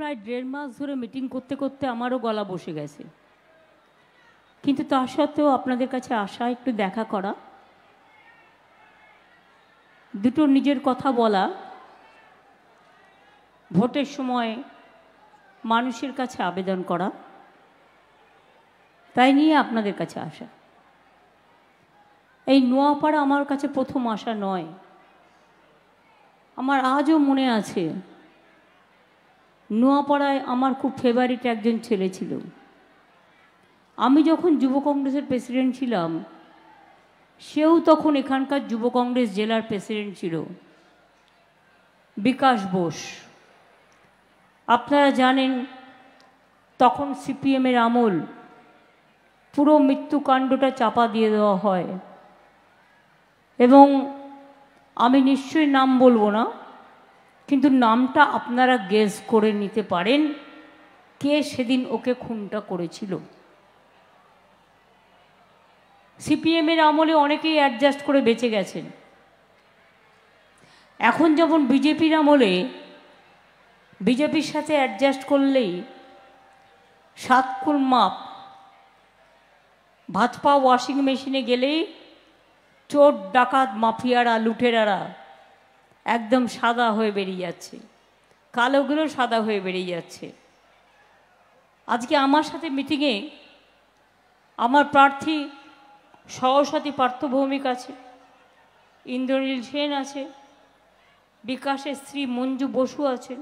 প্রায় 1.5 মাস ধরে মিটিং করতে করতে আমারও গলা বসে গেছে, কিন্তু তা সত্ত্বেও আপনাদের কাছে আসা, একটু দেখা করা, দুটো নিজের কথা বলা, ভোটের সময় মানুষের কাছে আবেদন করা, তাই নিয়ে আপনাদের কাছে আসা। এই নোয়াপাড়া আমার কাছে প্রথম আসা নয়, আমার আজও মনে আছে নোয়াপাড়ায় আমার খুব ফেভারিট একজন ছেলে ছিল। আমি যখন যুব কংগ্রেসের প্রেসিডেন্ট ছিলাম, সেও তখন এখানকার যুব কংগ্রেস জেলার প্রেসিডেন্ট ছিল, বিকাশ বোস। আপনারা জানেন তখন সিপিএমের আমল, পুরো মৃত্যুকাণ্ডটা চাপা দিয়ে দেওয়া হয়, এবং আমি নিশ্চয়ই নাম বলবো না, কিন্তু নামটা আপনারা গেস করে নিতে পারেন কে সেদিন ওকে খুনটা করেছিল। সিপিএমের আমলে অনেকেই অ্যাডজাস্ট করে বেঁচে গেছেন। এখন যেমন বিজেপির আমলে বিজেপির সাথে অ্যাডজাস্ট করলেই 7 কুল মাপ, ভাত পা ওয়াশিং মেশিনে গেলেই চোর ডাকাত মাফিয়ারা লুটেরারা একদম সাদা হয়ে বেরিয়ে যাচ্ছে, কালোগুলো সাদা হয়ে বেরিয়ে যাচ্ছে। আজকে আমার সাথে মিটিংয়ে আমার প্রার্থী সহসাথী পার্থ ভৌমিক আছে, ইন্দ্রনীল সেন আছে, বিকাশের স্ত্রী মঞ্জু বসু আছেন,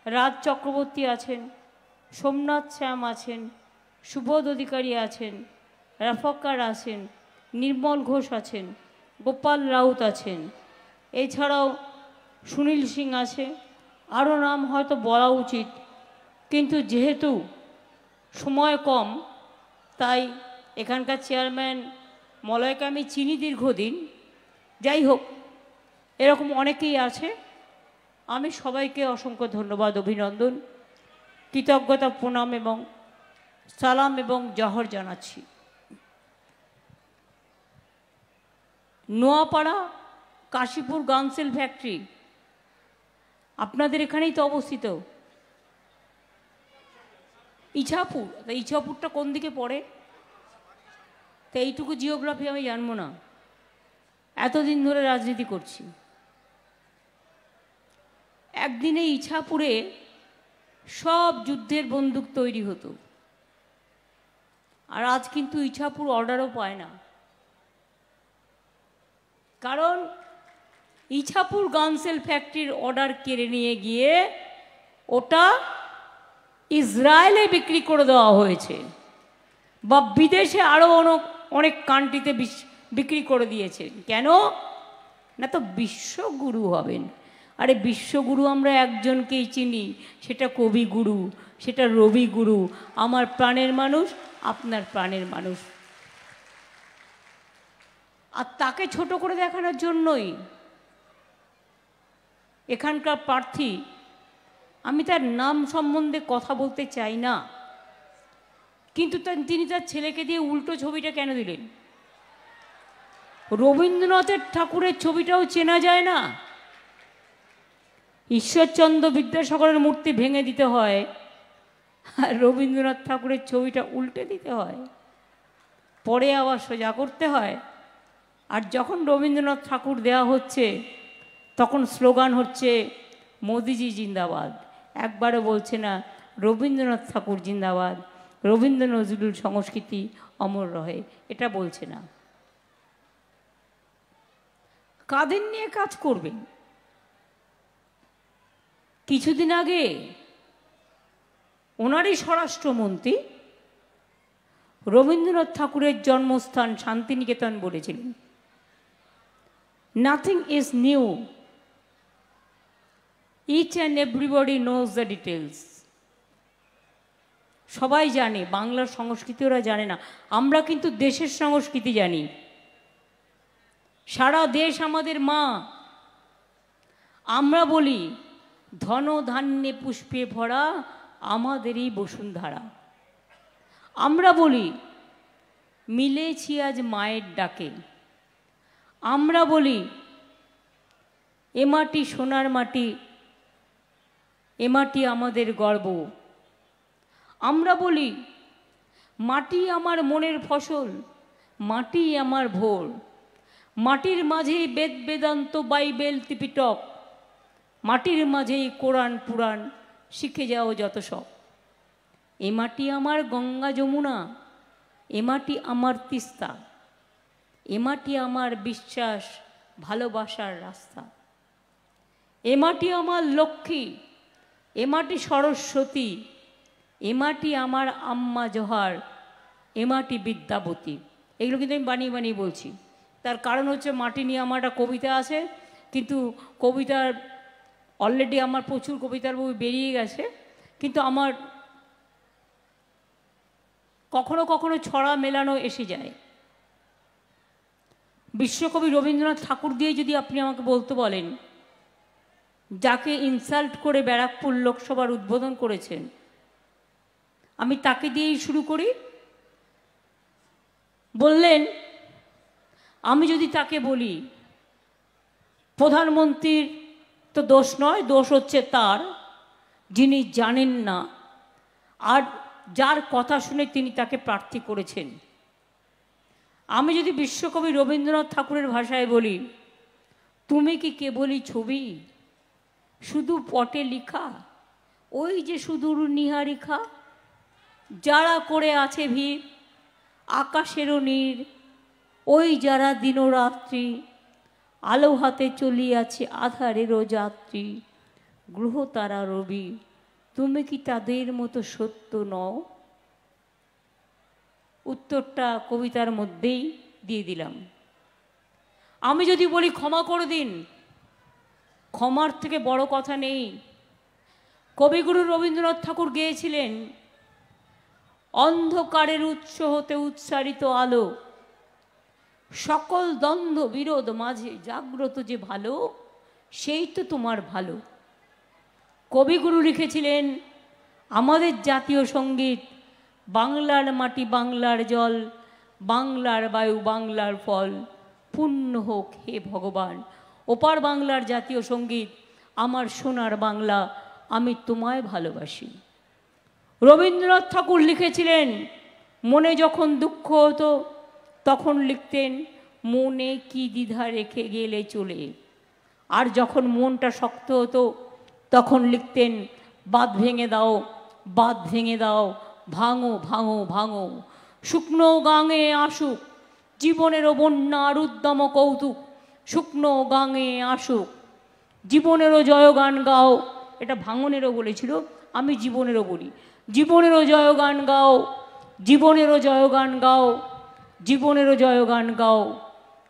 রাজ চক্রবর্তী আছেন, সোমনাথ শ্যাম আছেন, সুবোধ অধিকারী আছেন, রাফাক্কার আছেন, নির্মল ঘোষ আছেন, গোপাল রাউত আছেন, এছাড়াও সুনীল সিং আছে। আরও নাম হয়তো বলা উচিত, কিন্তু যেহেতু সময় কম, তাই এখানকার চেয়ারম্যান মলয়কে আমি চিনি দীর্ঘদিন। যাই হোক, এরকম অনেকেই আছে। আমি সবাইকে অসংখ্য ধন্যবাদ, অভিনন্দন, কৃতজ্ঞতা, প্রণাম এবং সালাম এবং জহর জানাচ্ছি। নোয়াপাড়া কাশীপুর গানসেল ফ্যাক্টরি আপনাদের এখানেই তো অবস্থিত। ইছাপুর, ইছাপুরটা কোন দিকে পড়ে? তো এইটুকু জিওগ্রাফি আমি জানবো না, এতদিন ধরে রাজনীতি করছি। একদিনে ইছাপুরে সব যুদ্ধের বন্দুক তৈরি হতো, আর আজ কিন্তু ইছাপুর অর্ডারও পায় না, কারণ ইছাপুর গানসেল ফ্যাক্টরির অর্ডার কেড়ে নিয়ে গিয়ে ওটা ইসরায়েলে বিক্রি করে দেওয়া হয়েছে, বা বিদেশে আরও অনেক কান্ট্রিতে বিক্রি করে দিয়েছে। কেন না? তো বিশ্বগুরু হবেন। আরে বিশ্বগুরু আমরা একজনকেই চিনি, সেটা কবিগুরু, সেটা রবিগুরু, আমার প্রাণের মানুষ, আপনার প্রাণের মানুষ। আর তাকে ছোট করে দেখানোর জন্যই এখানকার প্রার্থী, আমি তার নাম সম্বন্ধে কথা বলতে চাই না, কিন্তু তিনি তার ছেলেকে দিয়ে উল্টো ছবিটা কেন দিলেন? রবীন্দ্রনাথের ঠাকুরের ছবিটাও চেনা যায় না, ঈশ্বরচন্দ্র বিদ্যাসাগরের মূর্তি ভেঙে দিতে হয়, আর রবীন্দ্রনাথ ঠাকুরের ছবিটা উল্টে দিতে হয়, পরে আবার সোজা করতে হয়। আর যখন রবীন্দ্রনাথ ঠাকুর দেওয়া হচ্ছে, তখন স্লোগান হচ্ছে মোদিজি জিন্দাবাদ, একবারও বলছে না রবীন্দ্রনাথ ঠাকুর জিন্দাবাদ, রবীন্দ্র নজরুল সংস্কৃতি অমর রহে, এটা বলছে না। কাদের নিয়ে কাজ করবেন? কিছুদিন আগে ওনারই স্বরাষ্ট্রমন্ত্রী রবীন্দ্রনাথ ঠাকুরের জন্মস্থান শান্তিনিকেতন বলেছিলেন, nothing is new, each and everybody knows the details. সবাই জানে, বাংলার সংস্কৃতি ওরা জানে না, আমরা কিন্তু দেশের সংস্কৃতি জানি। সারা দেশ আমাদের মা। আমরা বলি ধন ধান্যে পুষ্পে ভরা আমাদেরই বসুন্ধরা। আমরা বলি মিলেছি আজ মায়ের ডাকে। আমরা বলি এ মাটি সোনার মাটি, এ মাটি আমাদের গর্ব। আমরা বলি মাটি আমার মনের ফসল, মাটি আমার ভোর, মাটির মাঝেই বেদ বেদান্ত বাইবেল ত্রিপিটক, মাটির মাঝেই কোরআন পুরাণ, শিখে যাও যত সব। এ মাটি আমার গঙ্গা যমুনা, এ মাটি আমার তিস্তা, এ মাটি আমার বিশ্বাস ভালোবাসার রাস্তা। এ মাটি আমার লক্ষ্মী, এ মাটি সরস্বতী, এ মাটি আমার আম্মা জোহার, এ মাটি বিদ্যাবতী। এগুলো কিন্তু আমি বানিয়ে বানিয়ে বলছি। তার কারণ হচ্ছে মাটি নিয়ে আমার একটা কবিতা আছে, কিন্তু কবিতার অলরেডি আমার প্রচুর কবিতার বই বেরিয়ে গেছে, কিন্তু আমার কখনো কখনো ছড়া মেলানো এসে যায়। বিশ্বকবি রবীন্দ্রনাথ ঠাকুর দিয়ে যদি আপনি আমাকে বলতে বলেন, যাকে ইনসাল্ট করে ব্যারাকপুর লোকসভার উদ্বোধন করেছেন, আমি তাকে দিয়েই শুরু করি। বললেন, আমি যদি তাকে বলি প্রধানমন্ত্রীর তো দোষ নয়, দোষ হচ্ছে তার, যিনি জানেন না আর যার কথা শুনে তিনি তাকে প্রার্থী করেছেন। আমি যদি বিশ্বকবি রবীন্দ্রনাথ ঠাকুরের ভাষায় বলি, তুমি কি কেবলই ছবি, শুধু পটে লিখা, ওই যে সুদূর নিহারিকা, যারা করে আছে ভিড় আকাশেরও নীর, ওই যারা দিনরাত্রি আলো হাতে চলিয়াছে আধারেরও যাত্রী, গ্রহ তারা রবি, তুমি কি তাদের মতো সত্য নও? উত্তরটা কবিতার মধ্যেই দিয়ে দিলাম। আমি যদি বলি ক্ষমা করে দিন, ক্ষমার থেকে বড় কথা নেই। কবিগুরু রবীন্দ্রনাথ ঠাকুর গেয়েছিলেন, অন্ধকারের উৎস হতে উৎসারিত আলো, সকল দ্বন্দ্ব বিরোধ মাঝে জাগ্রত যে ভালো, সেই তো তোমার ভালো। কবিগুরু লিখেছিলেন আমাদের জাতীয় সঙ্গীত, বাংলার মাটি বাংলার জল, বাংলার বায়ু বাংলার ফল, পুণ্য হোক হে ভগবান। ওপার বাংলার জাতীয় সঙ্গীত, আমার সোনার বাংলা, আমি তোমায় ভালোবাসি। রবীন্দ্রনাথ ঠাকুর লিখেছিলেন, মনে যখন দুঃখ হতো তখন লিখতেন, মনে কি দ্বিধা রেখে গেলে চলে। আর যখন মনটা শক্ত হতো তখন লিখতেন, বাঁধ ভেঙে দাও, বাঁধ ভেঙে দাও, ভাঙো ভাঙো ভাঙো, শুকনো গাঙে আসুক জীবনেরও বন্যার উদ্যম কৌতুক, শুকনো গাঙে আসুক জীবনেরও জয়গান গাও। এটা ভাঙনেরও বলেছিল, আমি জীবনেরও বলি, জীবনেরও জয়গান গাও, জীবনেরও জয়গান গাও, জীবনেরও জয়গান গাও,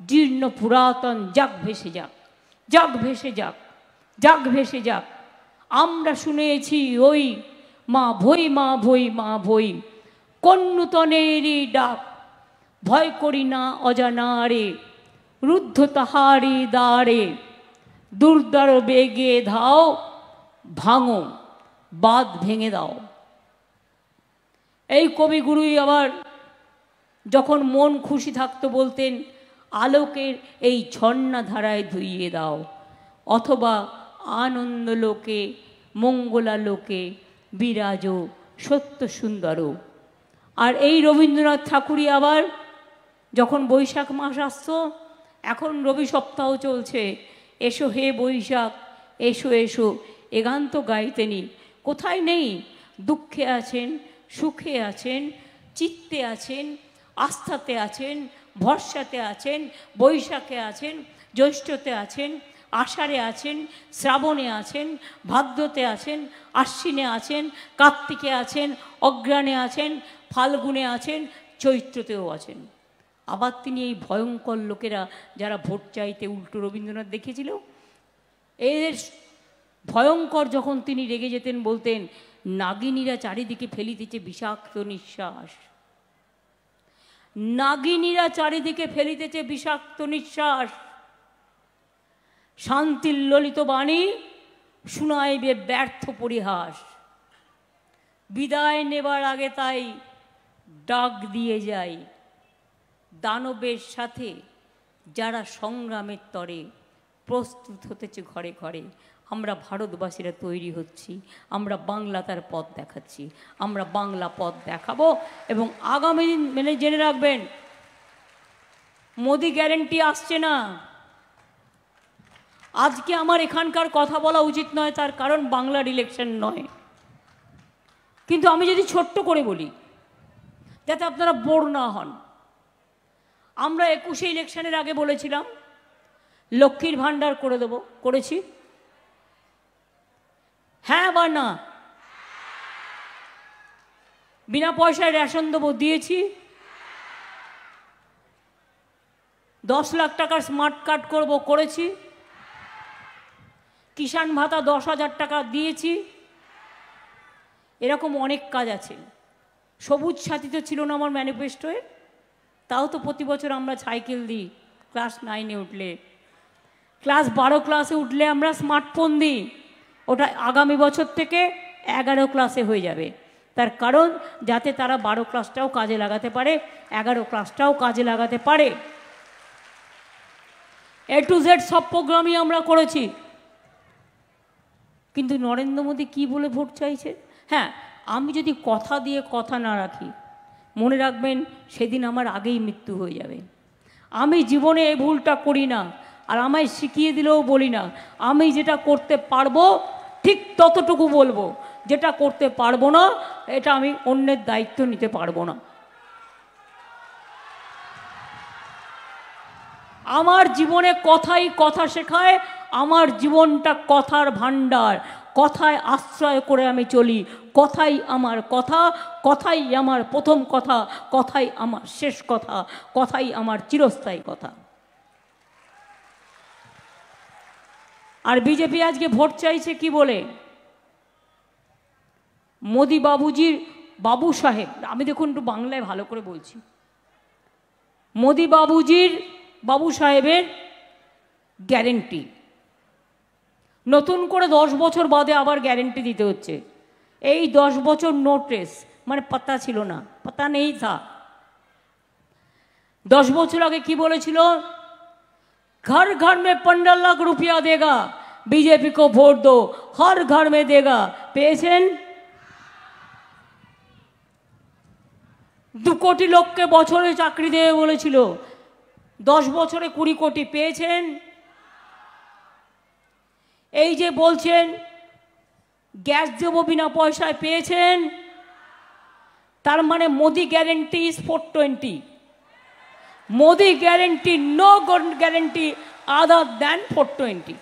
জীর্ণ পুরাতন যাক ভেসে যাক, যাক ভেসে যাক, যাক ভেসে যাক। আমরা শুনেছি ওই মা ভই মা ভই মা ভই, কোন নূতনেরই ডাক, ভয় করি না অজানারে, রুদ্ধ তাহারি দ্বারে, দুর্দার বেগে ধাও, ভাঙো বাঁধ ভেঙে দাও। এই কবিগুরুই আবার যখন মন খুশি থাকতো বলতেন, আলোকের এই ঝর্ণা ধারায় ধুইয়ে দাও, অথবা আনন্দ লোকে মঙ্গলা লোকে বিরাজ সত্য সুন্দর। আর এই রবীন্দ্রনাথ ঠাকুরই আবার যখন বৈশাখ মাস আসত, এখন রবি সপ্তাহ চলছে, এসো হে বৈশাখ এসো এসো, এ গান তো গাইতেনি, কোথায় নেই, দুঃখে আছেন, সুখে আছেন, চিত্তে আছেন, আস্থাতে আছেন, ভরসাতে আছেন, বৈশাখে আছেন, জ্যৈষ্ঠতে আছেন, আষাঢ়ে আছেন, শ্রাবণে আছেন, ভাদ্রতে আছেন, আশ্বিনে আছেন, কার্তিকে আছেন, অগ্রহায়ণে আছেন, ফাল্গুনে আছেন, চৈত্রতেও আছেন। আবার তিনি এই ভয়ঙ্কর লোকেরা যারা ভোট চাইতে উল্টো রবীন্দ্রনাথ দেখেছিল, এর ভয়ঙ্কর যখন তিনি রেগে যেতেন বলতেন, নাগিনীরা চারিদিকে ফেলিতেছে বিষাক্ত নিঃশ্বাস, নাগিনীরা চারিদিকে ফেলিতেছে বিষাক্ত নিঃশ্বাস, শান্তির ললিত বাণী শুনাইবে ব্যর্থ পরিহাস। বিদায় নেবার আগে তাই ডাক দিয়ে যায়, দানবের সাথে যারা সংগ্রামের তরে প্রস্তুত হতেছে ঘরে ঘরে, আমরা ভারতবাসীরা তৈরি হচ্ছি, আমরা বাংলা তার পথ দেখাচ্ছি, আমরা বাংলা পথ দেখাবো। এবং আগামী দিন মেনে জেনে রাখবেন, মোদি গ্যারেন্টি আসছে না। আজকে আমার এখানকার কথা বলা উচিত নয়, তার কারণ বাংলার ইলেকশন নয়, কিন্তু আমি যদি ছোট্ট করে বলি যাতে আপনারা বোর না হন। আমরা 21শে ইলেকশনের আগে বলেছিলাম লক্ষ্মীর ভাণ্ডার করে দেবো, করেছি? হ্যাঁ বা না? বিনা পয়সায় রেশন দেবো, দিয়েছি? 10 লাখ টাকার স্মার্ট কার্ড করব, করেছি? কিষাণ ভাতা 10,000 টাকা দিয়েছি? এরকম অনেক কাজ আছে। সবুজ সাথী তো ছিল না আমার ম্যানিফেস্টোয়, তাও তো প্রতি বছর আমরা সাইকেল দিই। ক্লাস 9-এ উঠলে, ক্লাস 12 ক্লাসে উঠলে আমরা স্মার্টফোন দিই। ওটা আগামী বছর থেকে 11 ক্লাসে হয়ে যাবে। তার কারণ যাতে তারা 12 ক্লাসটাও কাজে লাগাতে পারে, 11 ক্লাসটাও কাজে লাগাতে পারে। A to Z সব প্রোগ্রামই আমরা করেছি। কিন্তু নরেন্দ্র মোদী কী বলে ভোট চাইছে? হ্যাঁ, আমি যদি কথা দিয়ে কথা না রাখি, মনে রাখবেন সেদিন আমার আগেই মৃত্যু হয়ে যাবে। আমি জীবনে এই ভুলটা করি না, আর আমায় শিখিয়ে দিলেও বলি না। আমি যেটা করতে পারবো ঠিক ততটুকু বলবো, যেটা করতে পারবো না এটা আমি অন্যের দায়িত্ব নিতে পারবো না। আমার জীবনে কথাই কথা শেখায়, আমার জীবনটা কথার ভাণ্ডার। কথায় আশ্রয় করে আমি চলি, কথাই আমার কথা, কথাই আমার প্রথম কথা, কথাই আমার শেষ কথা, কথাই আমার চিরস্থায়ী কথা। আর বিজেপি আজকে ভোট চাইছে কি বলে? মোদি বাবুজির বাবু সাহেব, আমি দেখুন একটু বাংলায় ভালো করে বলছি, মোদি বাবুজির বাবু সাহেবের গ্যারেন্টি নতুন করে 10 বছর বাদে আবার গ্যারেন্টি দিতে হচ্ছে। এই 10 বছর নোটিস মানে পাতা ছিল না, পাতা নেই থা। 10 বছর আগে কি বলেছিল? घर घर में 15 लाख रुपया देगा, बीजेपी को वोट दो, हर घर में देगा। পেয়েছেন? 2 কোটি লোককে বছরে চাকরি দেবে বলেছিল, 10 বছরে 20 কোটি পেয়েছেন? এই যে বলছেন গ্যাস দেবো বিনা পয়সায়, পেয়েছেন? তার মানে Modi guarantee is 420। Modi guarantee, no guarantee other than 420।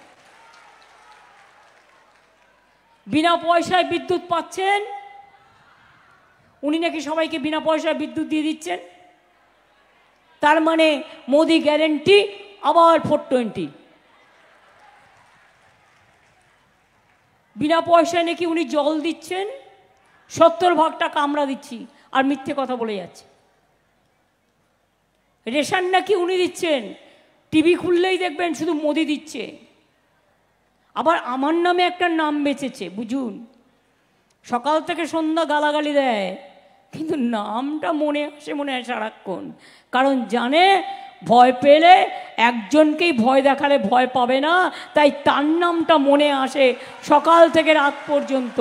বিনা পয়সায় বিদ্যুৎ পাচ্ছেন, উনি নাকি সবাইকে বিনা পয়সায় বিদ্যুৎ দিয়ে দিচ্ছেন। তার মানে মোদি গ্যারেন্টি আবার 420। বিনা পয়সায় নাকি উনি জল দিচ্ছেন, 70 টাকা আমরা দিচ্ছি, আর মিথ্যে কথা বলে যাচ্ছে। রেশন নাকি উনি দিচ্ছেন, টিভি খুললেই দেখবেন শুধু মোদি দিচ্ছে। আবার আমার নামে একটা নাম বেঁচেছে, বুঝুন, সকাল থেকে সন্ধ্যা গালাগালি দেয়, কিন্তু নামটা মনে আসে, মনে হয় সারাক্ষণ। কারণ জানে ভয় পেলে একজনকেই ভয় দেখালে ভয় পাবে না, তাই তার নামটা মনে আসে সকাল থেকে রাত পর্যন্ত।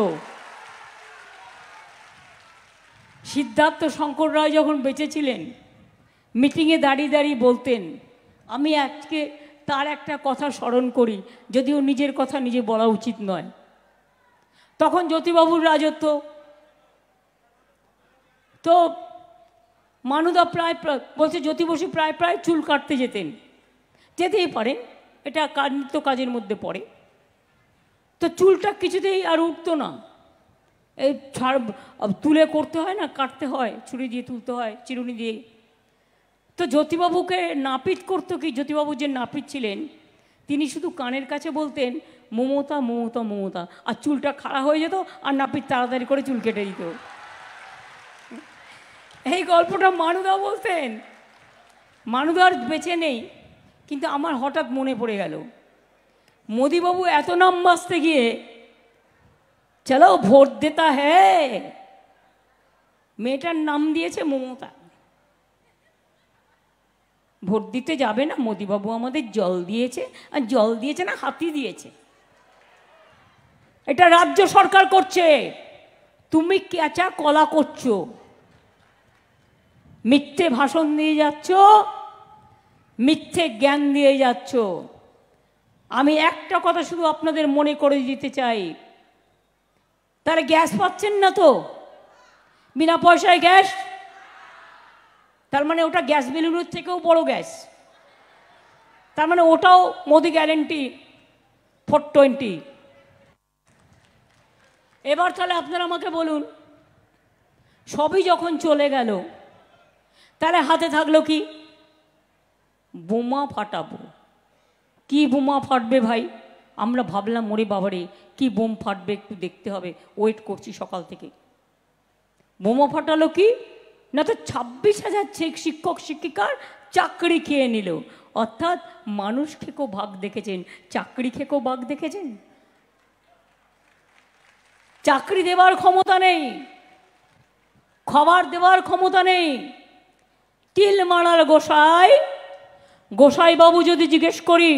সিদ্ধার্থ শঙ্কর রায় যখন বেঁচে ছিলেন, মিটিংয়ে দাঁড়িয়ে দাঁড়িয়ে বলতেন, আমি আজকে তার একটা কথা স্মরণ করি, যদিও নিজের কথা নিজে বলা উচিত নয়। তখন জ্যোতিবাবুর রাজত্ব, তো মানুদা প্রায় বলছে জ্যোতি বসু প্রায় প্রায় চুল কাটতে যেতেই পারেন, এটা নিত্য কাজের মধ্যে পড়ে। তো চুলটা কিছুতেই আর উঠতো না, এই তুলে করতে হয় না, কাটতে হয়, ছুরি দিয়ে তুলতে হয়, চিরুনি দিয়ে। তো জ্যোতিবাবুকে নাপিত করতো কি, জ্যোতিবাবু যে নাপিত ছিলেন তিনি শুধু কানের কাছে বলতেন মমতা মমতা মমতা, আর চুলটা খাড়া হয়ে যেত, আর নাপিত তাড়াতাড়ি করে চুল কেটে দিত। এই গল্পটা মানুদা বলতেন। মানুদার বেঁচে নেই, কিন্তু আমার হঠাৎ মনে পড়ে গেল, মোদিবাবু এত নাম বাঁচতে গিয়ে চলো ভোট দেতা হ্যাঁ, মেয়েটার নাম দিয়েছে মমতা। ভোট দিতে যাবে না, মোদিবাবু আমাদের জল দিয়েছে, আর জল দিয়েছে না হাতি দিয়েছে। এটা রাজ্য সরকার করছে। তুমি কেঁচা কলা করছো, মিথ্যে ভাষণ দিয়ে যাচ্ছ, মিথ্যে জ্ঞান দিয়ে যাচ্ছ। আমি একটা কথা শুধু আপনাদের মনে করে দিতে চাই, তারা গ্যাস পাচ্ছেন না তো, বিনা পয়সায় গ্যাস, তার মানে ওটা গ্যাস বেলুনের থেকেও বড় গ্যাস, তার মানে ওটাও মোদি গ্যারেন্টি 420। এবার তাহলে আপনারা আমাকে বলুন, সবই যখন চলে গেল তাহলে হাতে থাকলো কি? বোমা ফাটাবো। কি বোমা ফাটবে ভাই? আমরা ভাবলাম ওরে বাবারে কি বোম ফাটবে, একটু দেখতে হবে, ওয়েট করছি সকাল থেকে। বোমা ফাটালো কি না, তো 26,000 শিক্ষক শিক্ষিকার চাকরি খেয়ে নিল। অর্থাৎ মানুষ খেকেও ভাগ দেখেছেন, চাকরি খেকেও ভাগ দেখেছেন। চাকরি দেওয়ার ক্ষমতা নেই, খাবার দেওয়ার ক্ষমতা নেই। তিল মারার গোসাই বাবু যদি জিজ্ঞেস করি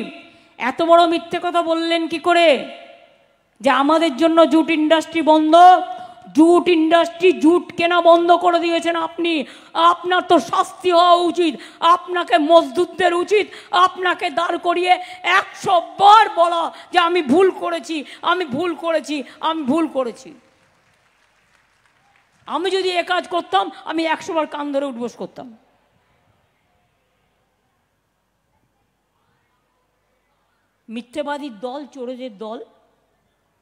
এত বড় মিথ্যে কথা বললেন কি করে যে আমাদের জন্য জুট ইন্ডাস্ট্রি বন্ধ? জুট ইন্ডাস্ট্রি, জুট কেনা বন্ধ করে দিয়েছেন আপনি। আপনার তো শাস্তি হওয়া উচিত, আপনাকে মজদুরদের উচিত আপনাকে দাঁড় করিয়ে 100 বার বলা যে আমি ভুল করেছি, আমি ভুল করেছি, আমি ভুল করেছি। আমি যদি এ কাজ করতাম আমি 100 বার কান ধরে উঠবোস করতাম। মিথ্যেবাদীর দল, চোরেদের দল।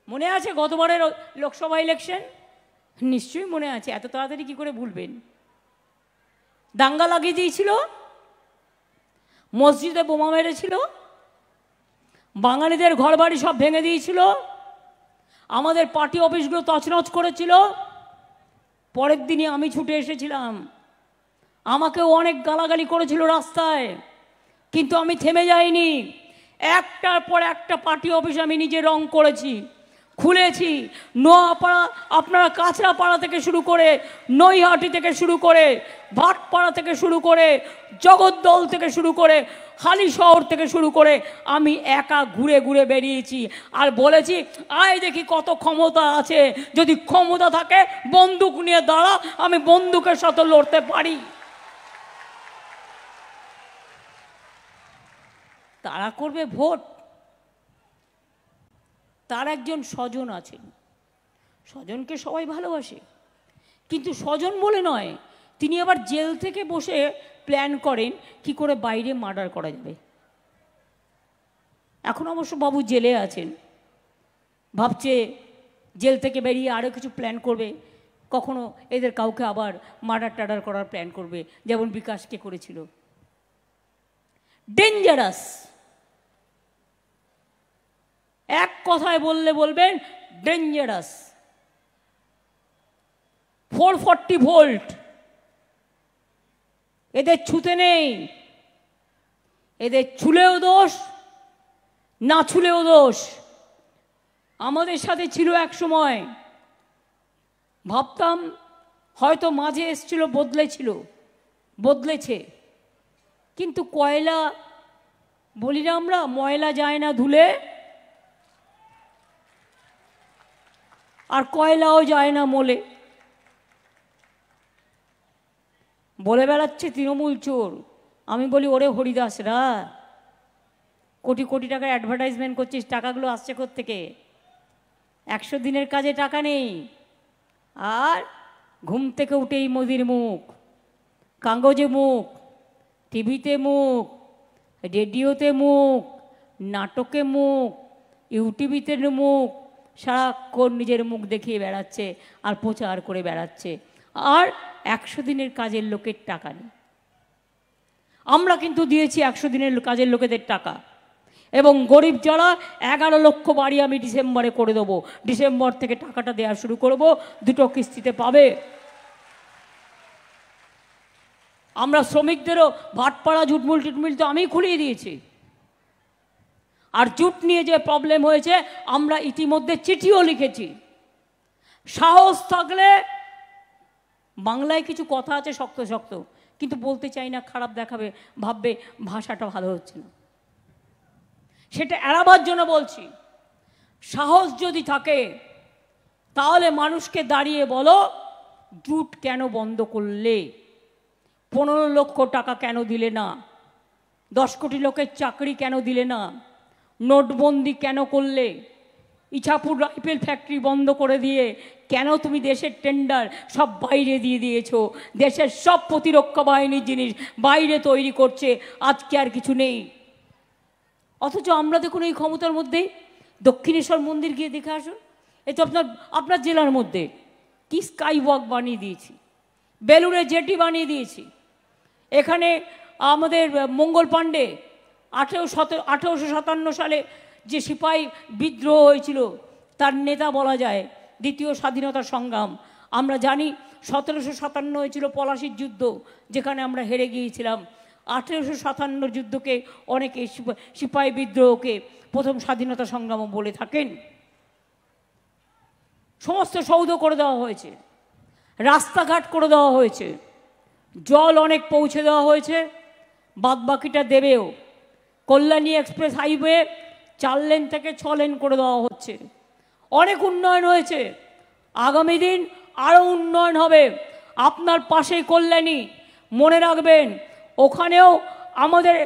মনে আছে গতবারের লোকসভা ইলেকশন? নিশ্চয়ই মনে আছে, এত তাড়াতাড়ি কি করে ভুলবেন? দাঙ্গা লাগিয়ে দিয়েছিল, মসজিদে বোমা মেরেছিল, বাঙালিদের ঘর বাড়ি সব ভেঙে দিয়েছিল, আমাদের পার্টি অফিসগুলো তছনছ করেছিল। পরের দিনই আমি ছুটে এসেছিলাম, আমাকেও অনেক গালাগালি করেছিল রাস্তায়, কিন্তু আমি থেমে যাইনি। একটার পর একটা পার্টি অফিস আমি নিজে রং করেছি, খুলেছি। নোয়াপাড়া, আপনারা কাঁচরাপাড়া থেকে শুরু করে, নৈহাটি থেকে শুরু করে, ভাটপাড়া থেকে শুরু করে, জগদ্দল থেকে শুরু করে, হালিশহর থেকে শুরু করে আমি একা ঘুরে ঘুরে বেরিয়েছি আর বলেছি আয় দেখি কত ক্ষমতা আছে, যদি ক্ষমতা থাকে বন্দুক নিয়ে দাঁড়া, আমি বন্দুকের সাথে লড়তে পারি। তারা করবে ভোট, তার একজন স্বজন আছেন, স্বজনকে সবাই ভালোবাসে, কিন্তু স্বজন বলে নয়, তিনি আবার জেল থেকে বসে প্ল্যান করেন কি করে বাইরে মার্ডার করা যাবে। এখন অবশ্য বাবু জেলে আছেন, ভাবছে জেল থেকে বেরিয়ে আরও কিছু প্ল্যান করবে, কখনো এদের কাউকে আবার মার্ডার টার্ডার করার প্ল্যান করবে, যেমন বিকাশকে করেছিল। ডেঞ্জারাস। এক কথায় বললে বলবেন ডেঞ্জারাস। 440 ভোল্ট এদের ছুতে নেই, এদের ছুলেও দোষ, না ছুলেও দোষ। আমাদের সাথে ছিল এক সময়, ভাবতাম হয়তো মাঝে এসছিল, বদলেছে, কিন্তু কয়লা বলি না আমরা, ময়লা যায় না ধুলে, আর কয়লাও যায় না মোলে। বলে বেড়াচ্ছে তৃণমূল চোর। আমি বলি ওরে হরিদাসরা, কোটি কোটি টাকার অ্যাডভার্টাইজমেন্ট করছিস, টাকাগুলো আসছে কোত্থেকে? 100 দিনের কাজে টাকা নেই, আর ঘুম থেকে উঠেই মোদির মুখ, কাগজে মুখ, টিভিতে মুখ, রেডিওতে মুখ, নাটকে মুখ, ইউটিউবিতে মুখ, সারাক্ষণ নিজের মুখ দেখিয়ে বেড়াচ্ছে আর প্রচার করে বেড়াচ্ছে, আর 100 দিনের কাজের লোকের টাকা নেই। আমরা কিন্তু দিয়েছি 100 দিনের কাজের লোকেদের টাকা, এবং গরিব যারা 11 লক্ষ বাড়ি আমি ডিসেম্বরে করে দেবো, ডিসেম্বর থেকে টাকাটা দেওয়া শুরু করব, 2টো কিস্তিতে পাবে। আমরা শ্রমিকদেরও ভাটপাড়া জুট মিল তো আমি খুলিয়ে দিয়েছি। আর জুট নিয়ে যে প্রবলেম হয়েছে আমরা ইতিমধ্যে চিঠিও লিখেছি। সাহস থাকলে, বাংলায় কিছু কথা আছে শক্ত শক্ত, কিন্তু বলতে চাই না, খারাপ দেখাবে, ভাববে ভাষাটা ভালো হচ্ছে না, সেটা এড়াবার জন্য বলছি। সাহস যদি থাকে তাহলে মানুষকে দাঁড়িয়ে বলো, জুট কেন বন্ধ করলে? 15 লক্ষ টাকা কেন দিলে না? 10 কোটি লোকের চাকরি কেন দিলে না? নোটবন্দি কেন করলে? ইছাপুর রাইফেল ফ্যাক্টরি বন্ধ করে দিয়ে কেন তুমি দেশের টেন্ডার সব বাইরে দিয়ে দিয়েছো? দেশের সব প্রতিরক্ষা বাহিনীর জিনিস বাইরে তৈরি করছে, আজকে আর কিছু নেই। অথচ আমরা দেখুন এই ক্ষমতার মধ্যে দক্ষিণেশ্বর মন্দির গিয়ে দেখে আসুন, এই তো আপনার জেলার মধ্যে কি স্কাই ওয়াক বানিয়ে দিয়েছি, বেলুড়ে জেটি বানিয়ে দিয়েছি। এখানে আমাদের মঙ্গল পাণ্ডে 1857 সালে যে সিপাহী বিদ্রোহ হয়েছিল তার নেতা বলা যায়, দ্বিতীয় স্বাধীনতা সংগ্রাম। আমরা জানি 1757 হয়েছিল পলাশির যুদ্ধ, যেখানে আমরা হেরে গিয়েছিলাম। 1857 যুদ্ধকে অনেকে সিপাহী বিদ্রোহকে প্রথম স্বাধীনতা সংগ্রামও বলে থাকেন। সমস্ত সৌধ করে দেওয়া হয়েছে, রাস্তাঘাট করে দেওয়া হয়েছে, জল অনেক পৌঁছে দেওয়া হয়েছে, বাদবাকিটা দেবেও। কল্যাণী এক্সপ্রেস হাইওয়ে 4 লেন থেকে 6 লেন করে দেওয়া হচ্ছে। অনেক উন্নয়ন হয়েছে, আগামী দিন আরও উন্নয়ন হবে। আপনার পাশেই কল্যাণী, মনে রাখবেন ওখানেও আমাদের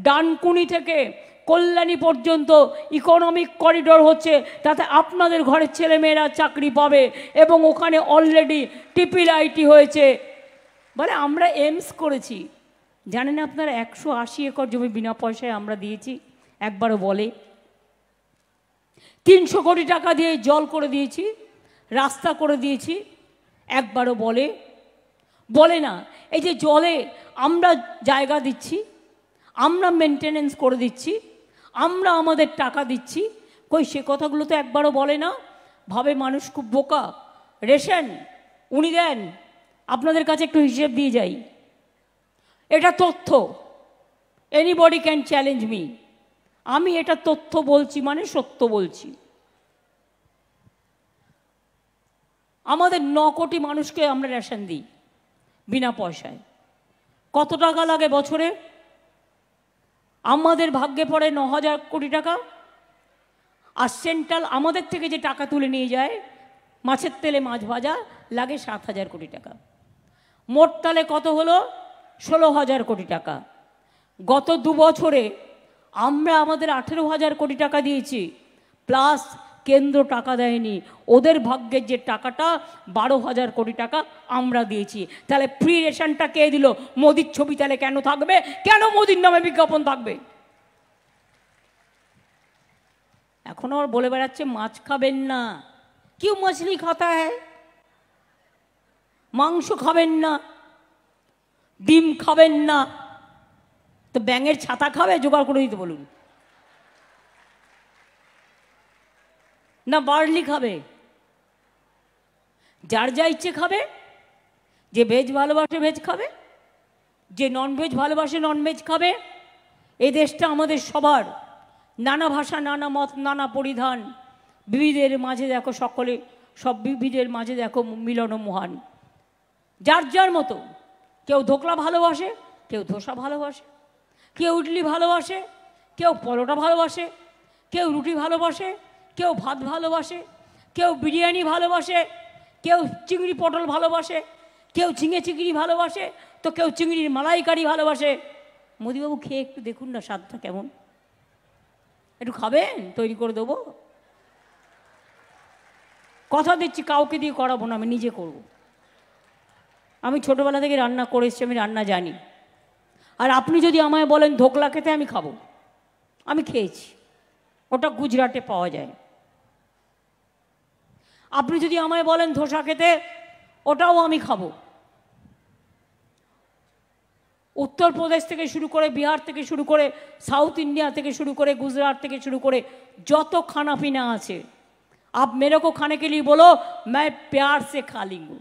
ডানকুনি থেকে কল্যাণী পর্যন্ত ইকোনমিক করিডোর হচ্ছে, তাতে আপনাদের ঘরের ছেলেমেয়েরা চাকরি পাবে। এবং ওখানে অলরেডি ট্রিপল আইটি হয়েছে। বলে আমরা এইমস করেছি, জানেন আপনারা 180 একর জমি বিনা পয়সায় আমরা দিয়েছি। একবারও বলে 300 কোটি টাকা দিয়ে জল করে দিয়েছি, রাস্তা করে দিয়েছি। একবারও বলে না। এই যে জলে আমরা জায়গা দিচ্ছি, আমরা মেনটেনেন্স করে দিচ্ছি, আমরা আমাদের টাকা দিচ্ছি, কই সে কথাগুলো তো একবারও বলে না। ভাবে মানুষ খুব বোকা। রেশন উনি দেন, আপনাদের কাছে একটু হিসেব দিয়ে যাই। এটা তথ্য, এনিবডি ক্যান চ্যালেঞ্জ মি। আমি এটা তথ্য বলছি মানে সত্য বলছি। আমাদের 9 কোটি মানুষকে আমরা রেশন দিই বিনা পয়সায়। কত টাকা লাগে বছরে? আমাদের ভাগ্যে পড়ে 9,000 কোটি টাকা। আর সেন্ট্রাল আমাদের থেকে যে টাকা তুলে নিয়ে যায়, মাছের তেলে মাছ ভাজা, লাগে 7,000 কোটি টাকা। মোট তালে কত হলো? 16,000 কোটি টাকা। গত 2 বছরে আমরা আমাদের 18,000 কোটি টাকা দিয়েছি, প্লাস কেন্দ্র টাকা দেয়নি। ওদের ভাগ্যের যে টাকাটা 12,000 কোটি টাকা আমরা দিয়েছি। তাহলে ফ্রি রেশনটা কে দিল? মোদির ছবি তাহলে কেন থাকবে? কেন মোদির নামে বিজ্ঞাপন থাকবে? এখন আর বলে বেড়াচ্ছে মাছ খাবেন না। কেউ মাছলি খাতা হ্যায়? মাংস খাবেন না, ডিম খাবেন না, তো ব্যাঙের ছাতা খাবে? জোগাড় করে দিতে বলুন না। বার্লি খাবে? যার যা ইচ্ছে খাবে। যে ভেজ ভালোবাসে ভেজ খাবে, যে ননভেজ ভালোবাসে ননভেজ খাবে। এই দেশটা আমাদের সবার। নানা ভাষা, নানা মত, নানা পরিধান, বিবিধের মাঝে দেখো সকলে, সব বিবিধের মাঝে দেখো মিলন মহান। যার যার মতো। কেউ ধোকলা ভালোবাসে, কেউ ধোসা ভালোবাসে, কেউ ইডলি ভালোবাসে, কেউ পরোটা ভালোবাসে, কেউ রুটি ভালোবাসে, কেউ ভাত ভালোবাসে, কেউ বিরিয়ানি ভালোবাসে, কেউ চিংড়ি পটল ভালোবাসে, কেউ ঝিঙে চিংড়ি ভালোবাসে, তো কেউ চিংড়ির মালাইকারি ভালোবাসে। মোদিবাবু খেয়ে একটু দেখুন না স্বাদটা কেমন, একটু খাবেন? তৈরি করে দেবো। কথা দিচ্ছি কাউকে দিয়ে করাবো না, আমি নিজে করব। আমি ছোটোবেলা থেকে রান্না করে এসেছি, আমি রান্না জানি। আর আপনি যদি আমায় বলেন ধোকলা খেতে, আমি খাবো। আমি খেয়েছি, ওটা গুজরাটে পাওয়া যায়। আপনি যদি আমায় বলেন ধোসা খেতে, ওটাও আমি খাবো। উত্তরপ্রদেশ থেকে শুরু করে, বিহার থেকে শুরু করে, সাউথ ইন্ডিয়া থেকে শুরু করে, গুজরাট থেকে শুরু করে যত খানা পিনা আছে, आप मेरे को खाने के लिए बोलो, मैं प्यार से खा लूँगा।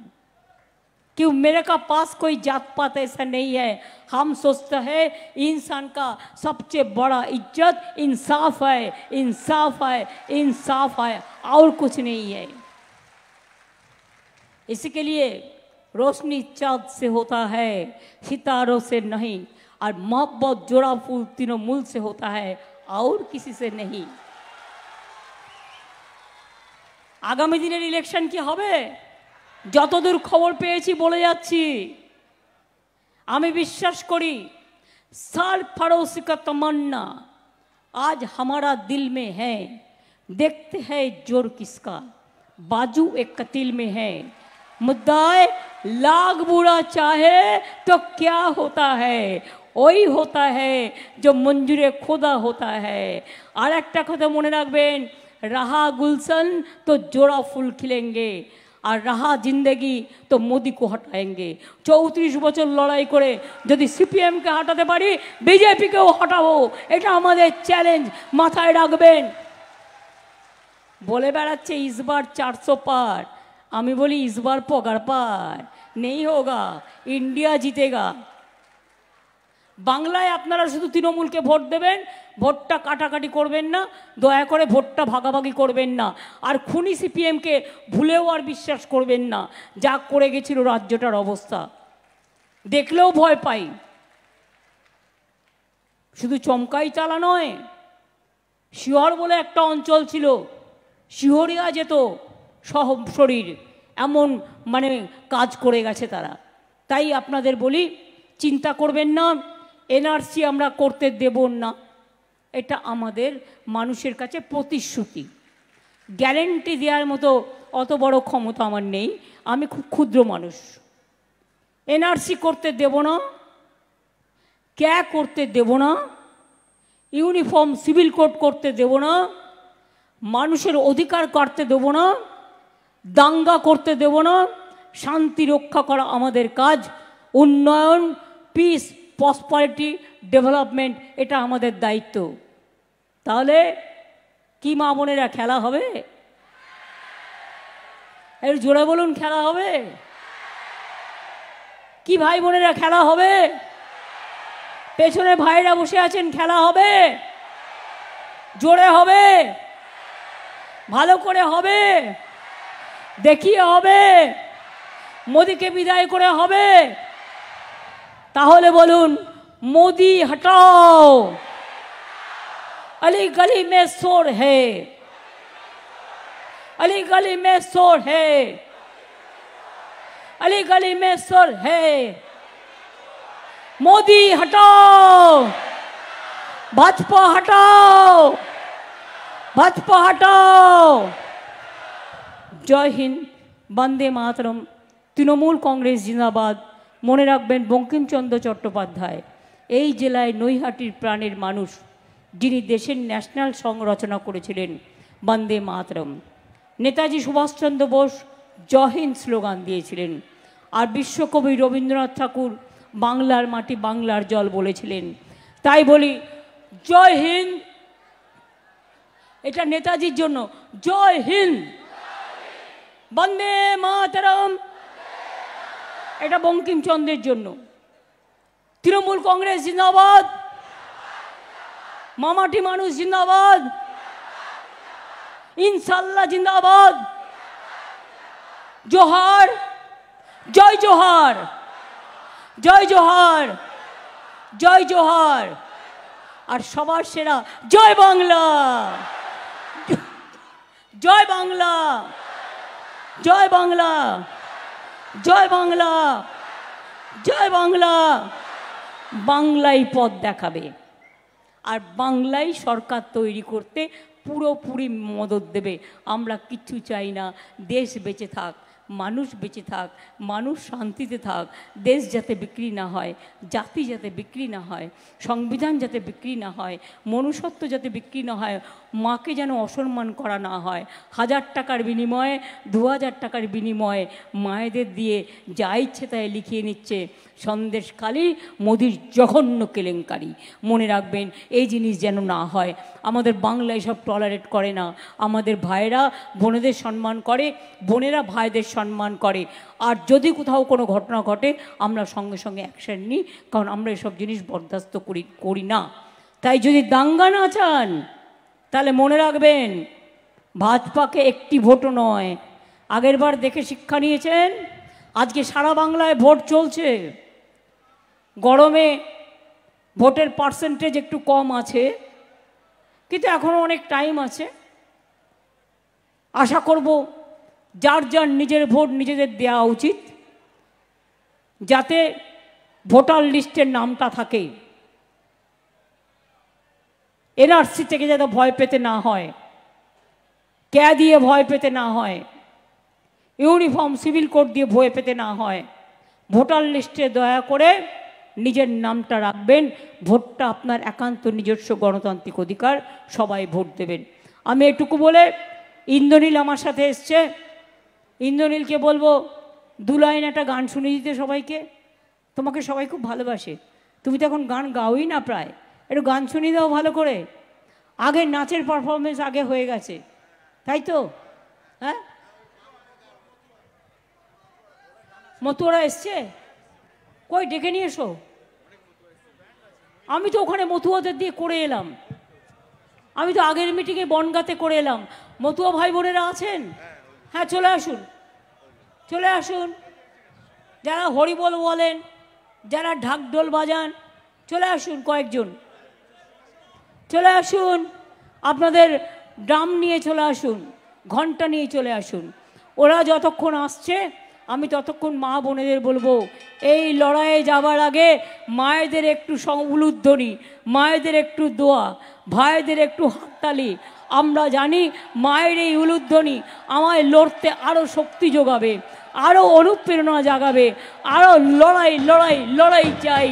क्यों? मेरे का पास कोई जात पात ऐसा नहीं है। हम सोचते हैं इंसान का सबसे बड़ा इज्जत इंसाफ है, इंसाफ है, इंसाफ है, और कुछ नहीं है। इसके लिए रोशनी चाँद से होता है, सितारों से नहीं, और मोहब्बत जोड़ा फूल तीनों मूल से होता है, और किसी से नहीं। আগামী দিনের ইলেকশন কি হবে? যতদূর খবর পেয়েছি বলে যাচ্ছি, আমি বিশ্বাস করি सरफरोशी का तमन्ना आज हमारा दिल में है, देखते हैं जोर किसका, बाजू एक कतील में है, मुद्दाए लाख बुरा चाहे तो क्या होता है, वही होता है जो मंजूरे खुदा होता है। और एक कथा मने राखबेन, रहा गुलशन तो जोड़ा फूल खिलेंगे, और रहा जिंदगी तो मोदी को हटाएंगे। 34 বছর লড়াই করে যদি সিপিএম কে হটাতে পারি, বিজেপি কেও হটাবো, এটা আমাদের চ্যালেঞ্জ, মাথায় রাখবেন। বলে বেড়াচ্ছে इस बार 400 पार, আমি বলি इस बार पगार पार नहीं होगा, इंडिया जीतेगा। বাংলায় আপনারা শুধু তৃণমূলকে ভোট দেবেন, ভোটটা কাটাকাটি করবেন না, দয়া করে ভোটটা ভাগাভাগি করবেন না। আর খুনি সিপিএমকে ভুলেও আর বিশ্বাস করবেন না, যা করে গেছিল রাজ্যটার অবস্থা দেখলেও ভয় পাই। শুধু চমকাই চালা নয়, শিহর বলে একটা অঞ্চল ছিল, শিহরিয়া যেত সহ শরীর, এমন মানে কাজ করে গেছে তারা। তাই আপনাদের বলি, চিন্তা করবেন না, এনআরসি আমরা করতে দেব না, এটা আমাদের মানুষের কাছে প্রতিশ্রুতি। গ্যারেন্টি দেওয়ার মতো অত বড় ক্ষমতা আমার নেই, আমি খুব ক্ষুদ্র মানুষ। এনআরসি করতে দেব না, ক্যা করতে দেব না, ইউনিফর্ম সিভিল কোড করতে দেব না, মানুষের অধিকার কাটতে দেব না, দাঙ্গা করতে দেব না। শান্তি রক্ষা করা আমাদের কাজ, উন্নয়ন, পিস, প্রসপারিটি, ডেভেলপমেন্ট, এটা আমাদের দায়িত্ব। তাহলে কি মা বোনেরা খেলা হবে? এর জোরে বলুন, খেলা হবে? কি ভাই বোনেরা খেলা হবে? পেছনে ভাইরা বসে আছেন, খেলা হবে? জোরে হবে, ভালো করে হবে, দেখিয়ে হবে, মোদিকে বিদায় করে হবে। তাহলে বলুন, मोदी हटाओ, अली गली में शोर है, अली गली में शोर है, अली गली में शोर है, मोदी हटाओ, भाजपा हटाओ, भाजपा हटाओ। जय हिंद, वंदे मातरम, तृणमूल कांग्रेस जिंदाबाद। মনে রাখবেন, বঙ্কিমচন্দ্র চট্টোপাধ্যায় এই জেলায় নৈহাটির প্রাণের মানুষ, যিনি দেশের ন্যাশনাল সং রচনা করেছিলেন বন্দে মাতরম। নেতাজি সুভাষচন্দ্র বোস জয় হিন্দ স্লোগান দিয়েছিলেন। আর বিশ্বকবি রবীন্দ্রনাথ ঠাকুর বাংলার মাটি বাংলার জল বলেছিলেন। তাই বলি, জয় হিন্দ, এটা নেতাজির জন্য, জয় হিন্দ, বন্দে মাতরম, এটা বঙ্কিমচন্দ্রের জন্য। তৃণমূল কংগ্রেস জিন্দাবাদ, মামাটি মানুষ জিন্দাবাদ, ইনশাল্লাহ জিন্দাবাদ, জোহার, জয় জোহার, জয় জোহার, জয় জোহার। আর সবার সেরা, জয় বাংলা, জয় বাংলা, জয় বাংলা, জয় বাংলা, জয় বাংলা। বাংলাই পথ দেখাবে, আর বাংলাই সরকার তৈরি করতে পুরোপুরি মদত দেবে। আমরা কিচ্ছু চাই না, দেশ বেঁচে থাক, মানুষ বেঁচে থাক, মানুষ শান্তিতে থাক, দেশ যাতে বিক্রি না হয়, জাতি যাতে বিক্রি না হয়, সংবিধান যাতে বিক্রি না হয়, মনুষ্যত্ব যাতে বিক্রি না হয়, মাকে যেন অসম্মান করা না হয়। 1000 টাকার বিনিময়ে, 2000 টাকার বিনিময়ে মায়েদের দিয়ে যা ইচ্ছে তাই লিখিয়ে নিচ্ছে সন্দেশখালি মোদির জঘন্য কেলেঙ্কারি। মনে রাখবেন, এই জিনিস যেন না হয়। আমাদের বাংলা এসব টলারেট করে না। আমাদের ভাইরা বোনেদের সম্মান করে, বোনেরা ভাইদের সম্মান করে। আর যদি কোথাও কোনো ঘটনা ঘটে, আমরা সঙ্গে সঙ্গে অ্যাকশন নিই, কারণ আমরা এসব জিনিস বরদাস্ত করি না। তাই যদি দাঙ্গা না চান, তাহলে মনে রাখবেন, ভাজপাকে একটি ভোটও নয়। আগের বার দেখে শিক্ষা নিয়েছেন, আজকে সারা বাংলায় ভোট চলছে। গরমে ভোটের পার্সেন্টেজ একটু কম আছে, কিন্তু এখনও অনেক টাইম আছে। আশা করব যার যার নিজের ভোট নিজেদের দেওয়া উচিত, যাতে ভোটার লিস্টের নামটা থাকে। এনআরসি থেকে যাতে ভয় পেতে না হয়, ক্যা দিয়ে ভয় পেতে না হয়, ইউনিফর্ম সিভিল কোড দিয়ে ভয় পেতে না হয়। ভোটার লিস্টে দয়া করে নিজের নামটা রাখবেন। ভোটটা আপনার একান্ত নিজস্ব গণতান্ত্রিক অধিকার, সবাই ভোট দেবেন। আমি এটুকু বলে, ইন্দ্রনীল আমার সাথে এসছে, ইন্দ্রনীলকে বলবো 2 লাইন একটা গান শুনিয়ে দিতে সবাইকে। তোমাকে সবাই খুব ভালোবাসে, তুমি তো এখন গান গাওই না প্রায়, একটু গান শুনিয়ে দাও ভালো করে। আগে নাচের পারফরমেন্স আগে হয়ে গেছে, তাই তো? হ্যাঁ, মতুয়ারা এসছে, কই ডেকে নিয়ে এসো। আমি তো ওখানে মতুয়াদের দিয়ে করে এলাম, আমি তো আগের মিটিংয়ে বনগাঁতে করে এলাম। মতুয়া ভাই বোনেরা আছেন? হ্যাঁ, চলে আসুন, চলে আসুন। যারা হরিবোল বলেন, যারা ঢাকঢোল বাজান, চলে আসুন, কয়েকজন চলে আসুন। আপনাদের ড্রাম নিয়ে চলে আসুন, ঘন্টা নিয়ে চলে আসুন। ওরা যতক্ষণ আসছে আমি ততক্ষণ মা বোনেদের বলবো, এই লড়াইয়ে যাবার আগে মায়েদের একটু উলুধ্বনি, মায়েদের একটু দোয়া, ভাইদের একটু হাততালি। আমরা জানি মায়ের এই উলুধ্বনি আমায় লড়তে আরও শক্তি যোগাবে, আরও অনুপ্রেরণা জাগাবে, আরও লড়াই লড়াই লড়াই চাই,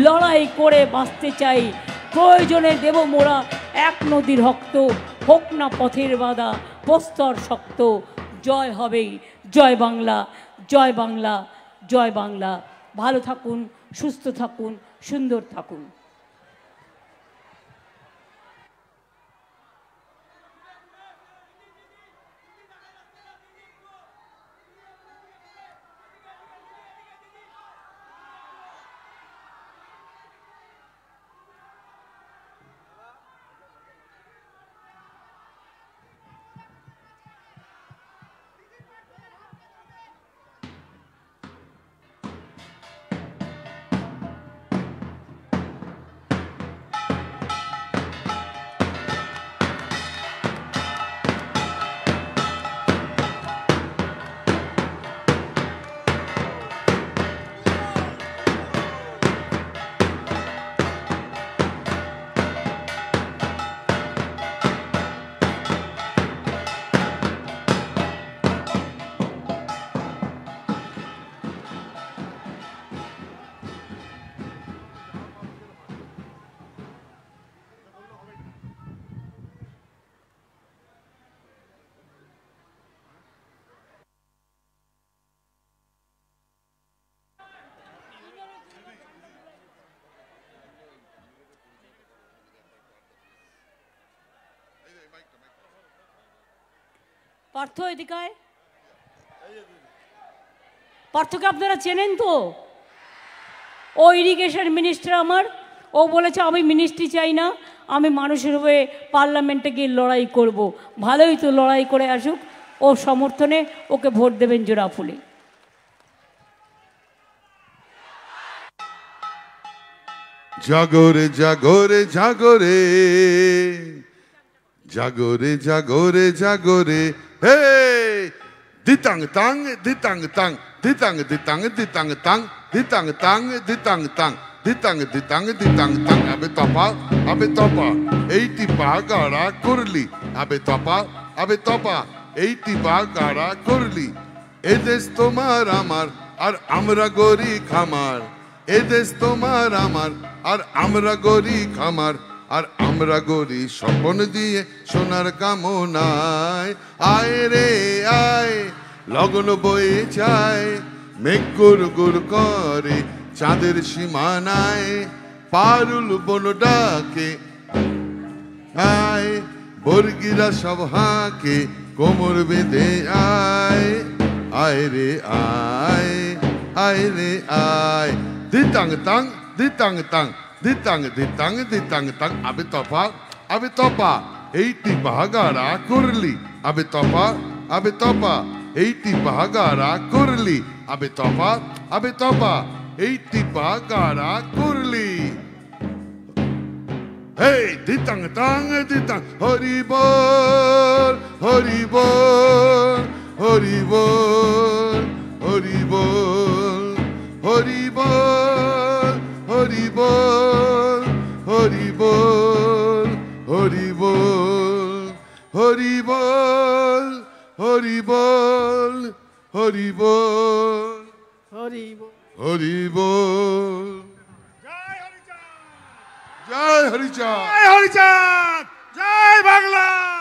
লড়াই করে বাঁচতে চাই। প্রয়োজনে দেব মোরা এক নদীর রক্ত, হোক না পথের বাধা প্রস্তর শক্ত। জয় হবেই, জয় বাংলা, জয় বাংলা, জয় বাংলা। ভালো থাকুন, সুস্থ থাকুন, সুন্দর থাকুন। পার্থ এদিকায়, পার্থকে আপনারা চেনেন তো? ও ইরিগেশন মিনিস্টার আমার। ও বলেছে আমি মিনিস্ট্রি চাই না, আমি মানুষের হয়ে পার্লামেন্টে গিয়ে লড়াই করব। ভালোই তো, লড়াই করে আসুক, ও সমর্থনে ওকে ভোট দেবেন জোড়া ফুলে। জাগরে জাগরে জাগরে জাগরে জাগরে জাগরে হে দিতাং তাং দিতাং তাং দিতাং দিতাং দিতাং তাং দিতাং তাং দিতাং তাং দিতাং দিতাং দিতাং তাং। আবে তপা এইটি পা গাড়া করলি, আবে তপা এইটি পা গাড়া করলি। এ দেশ তোমার আমার আর আমরা গরি খামার, এ দেশ তোমার আমার আর আমরা গরি খামার, আর আমরা গরি স্বপন দিয়ে সোনার কামনায়। আয় রে আয় লগন বয়ে যায়, মেঘ গুর গুর করে চাঁদের সীমানায়। পারুল বন ডাকে আয়, বর্গিরা সব হাঁকে কোমর বেঁধে আয়। আয় রে আয়, আয় রে আয়। দিতাং তাং দিতাং তাং দিতাং দিতাং দিতাং তাং। আবে তপা এইটি বাগারা করলি, আবে তপা এইটি বাগারা করলি, আবে তপা এইটি বাগারা করলি। Hey, ditang tang ditang, Hari bol, Hari bol, Hari bol, Hari bol, Hari bol, Hari bol, Hari bol, Hari bol, Hari bol, Hari bol, Hari bol, Hari বল। Hari bol. জয় হরিচাঁদ, জয় হরিচাঁদ। জয় হরিচাঁদ, জয় বাংলা।